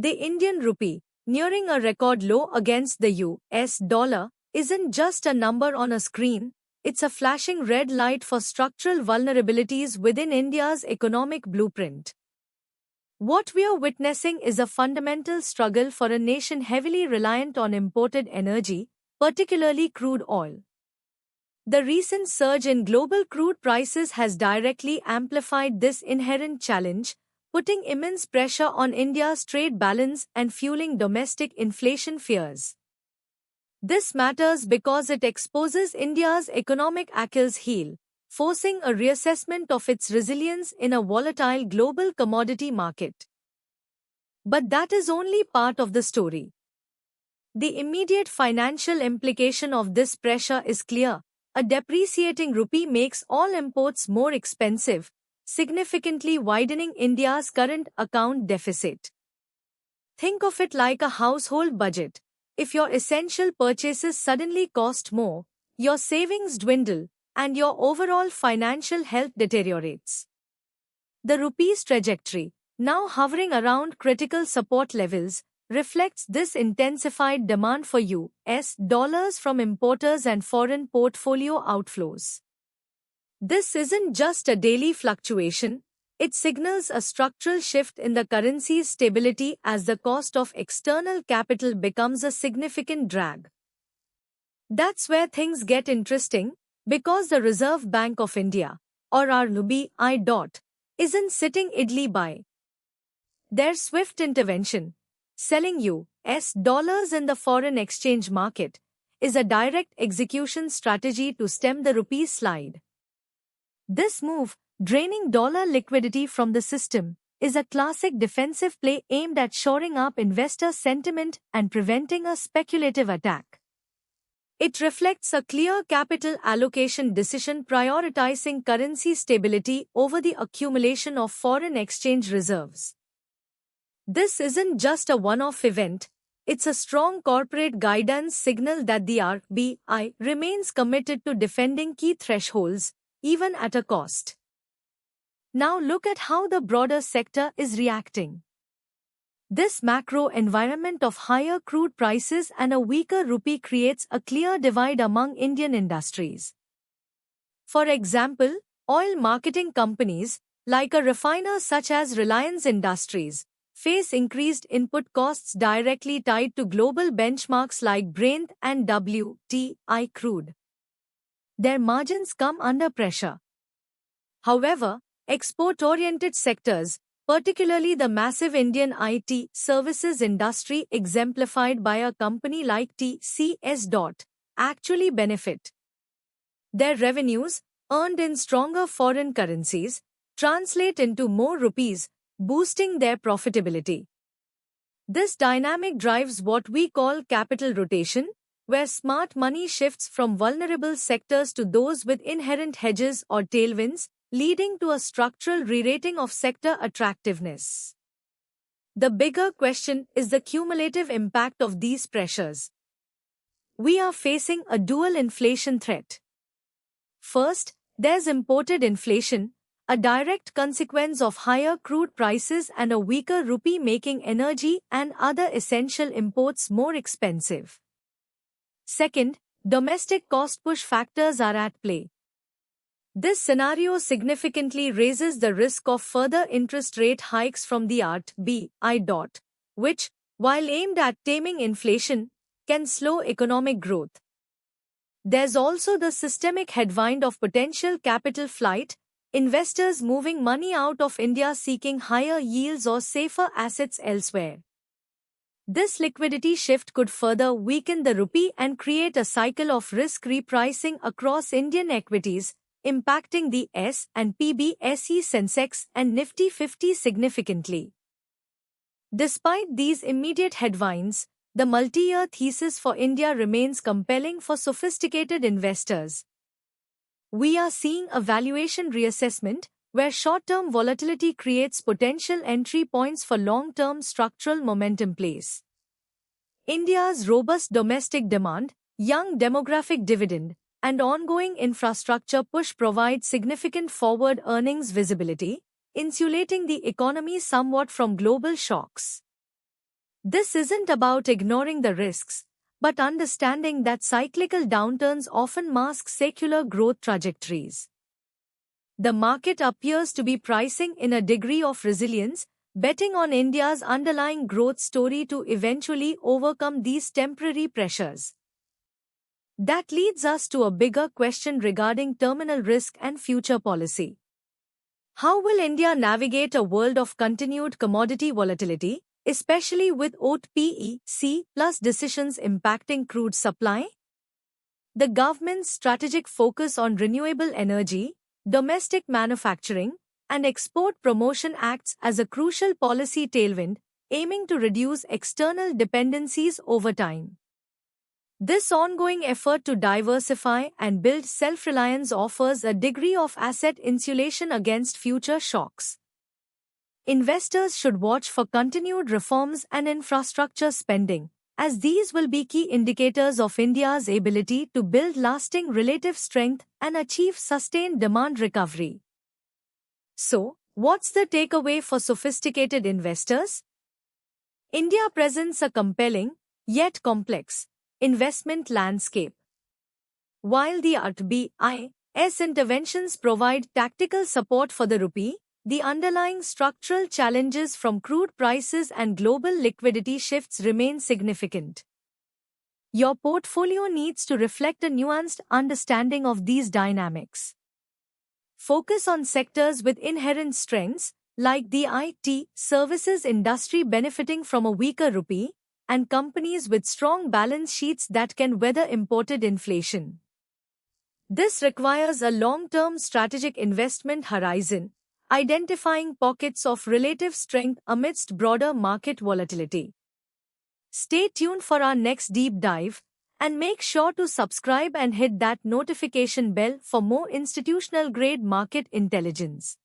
The Indian rupee, nearing a record low against the US dollar, isn't just a number on a screen, it's a flashing red light for structural vulnerabilities within India's economic blueprint. What we are witnessing is a fundamental struggle for a nation heavily reliant on imported energy, particularly crude oil. The recent surge in global crude prices has directly amplified this inherent challenge, putting immense pressure on India's trade balance and fueling domestic inflation fears. This matters because it exposes India's economic Achilles heel, forcing a reassessment of its resilience in a volatile global commodity market. But that is only part of the story. The immediate financial implication of this pressure is clear. A depreciating rupee makes all imports more expensive, significantly widening India's current account deficit. Think of it like a household budget. If your essential purchases suddenly cost more, your savings dwindle, and your overall financial health deteriorates. The rupee's trajectory, now hovering around critical support levels, reflects this intensified demand for US dollars from importers and foreign portfolio outflows. This isn't just a daily fluctuation, it signals a structural shift in the currency's stability as the cost of external capital becomes a significant drag. That's where things get interesting, because the Reserve Bank of India, or RBI, isn't sitting idly by. Their swift intervention, selling US dollars in the foreign exchange market, is a direct execution strategy to stem the rupee's slide. This move, draining dollar liquidity from the system, is a classic defensive play aimed at shoring up investor sentiment and preventing a speculative attack. It reflects a clear capital allocation decision prioritizing currency stability over the accumulation of foreign exchange reserves. This isn't just a one-off event, it's a strong corporate guidance signal that the RBI remains committed to defending key thresholds, even at a cost. Now look at how the broader sector is reacting. This macro environment of higher crude prices and a weaker rupee creates a clear divide among Indian industries. For example, oil marketing companies, like a refiner such as Reliance Industries, face increased input costs directly tied to global benchmarks like Brent and WTI crude. Their margins come under pressure. However, export-oriented sectors, particularly the massive Indian IT services industry exemplified by a company like TCS, actually benefit. Their revenues, earned in stronger foreign currencies, translate into more rupees, boosting their profitability. This dynamic drives what we call capital rotation, where smart money shifts from vulnerable sectors to those with inherent hedges or tailwinds, leading to a structural re-rating of sector attractiveness. The bigger question is the cumulative impact of these pressures. We are facing a dual inflation threat. First, there's imported inflation, a direct consequence of higher crude prices and a weaker rupee making energy and other essential imports more expensive. Second, domestic cost push factors are at play. This scenario significantly raises the risk of further interest rate hikes from the RBI, which, while aimed at taming inflation, can slow economic growth. There's also the systemic headwind of potential capital flight, investors moving money out of India seeking higher yields or safer assets elsewhere. This liquidity shift could further weaken the rupee and create a cycle of risk repricing across Indian equities, impacting the S&P BSE Sensex and Nifty 50 significantly. Despite these immediate headwinds, the multi-year thesis for India remains compelling for sophisticated investors. We are seeing a valuation reassessment, where short-term volatility creates potential entry points for long-term structural momentum plays. India's robust domestic demand, young demographic dividend, and ongoing infrastructure push provide significant forward earnings visibility, insulating the economy somewhat from global shocks. This isn't about ignoring the risks, but understanding that cyclical downturns often mask secular growth trajectories. The market appears to be pricing in a degree of resilience, betting on India's underlying growth story to eventually overcome these temporary pressures. That leads us to a bigger question regarding terminal risk and future policy. How will India navigate a world of continued commodity volatility, especially with OPEC plus decisions impacting crude supply? The government's strategic focus on renewable energy, domestic manufacturing, and export promotion acts as a crucial policy tailwind, aiming to reduce external dependencies over time. This ongoing effort to diversify and build self-reliance offers a degree of asset insulation against future shocks. Investors should watch for continued reforms and infrastructure spending, as these will be key indicators of India's ability to build lasting relative strength and achieve sustained demand recovery. So, what's the takeaway for sophisticated investors? India presents a compelling, yet complex, investment landscape. While the RBI's interventions provide tactical support for the rupee, the underlying structural challenges from crude prices and global liquidity shifts remain significant. Your portfolio needs to reflect a nuanced understanding of these dynamics. Focus on sectors with inherent strengths, like the IT services industry benefiting from a weaker rupee, and companies with strong balance sheets that can weather imported inflation. This requires a long-term strategic investment horizon, identifying pockets of relative strength amidst broader market volatility. Stay tuned for our next deep dive, and make sure to subscribe and hit that notification bell for more institutional-grade market intelligence.